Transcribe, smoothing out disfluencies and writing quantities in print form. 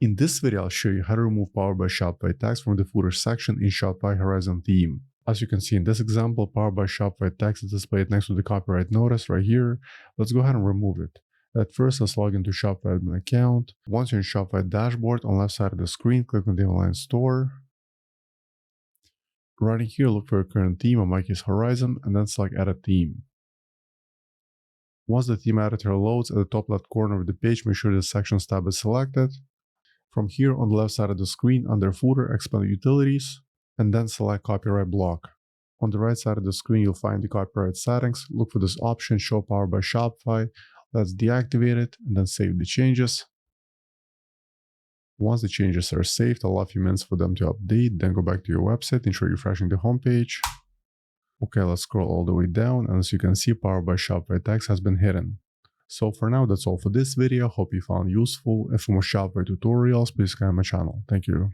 In this video, I'll show you how to remove Powered by Shopify text from the footer section in Shopify Horizon theme. As you can see in this example, Powered by Shopify text is displayed next to the copyright notice right here. Let's go ahead and remove it. At first, let's log into Shopify admin account. Once you're in Shopify dashboard, on the left side of the screen, click on the online store. Right in here, look for your current theme, in my case Horizon, and then select Edit Theme. Once the theme editor loads, at the top left corner of the page, make sure the Sections tab is selected. From here, on the left side of the screen, under Footer, expand Utilities, and then select Copyright Block. On the right side of the screen, you'll find the copyright settings. Look for this option, Show Powered by Shopify. Let's deactivate it, and then save the changes. Once the changes are saved, allow a few minutes for them to update, then go back to your website, ensure you're refreshing the homepage. Okay, let's scroll all the way down, and as you can see, Powered by Shopify text has been hidden. So for now, that's all for this video. Hope you found useful, and for more Shopify tutorials, please subscribe to my channel. Thank you.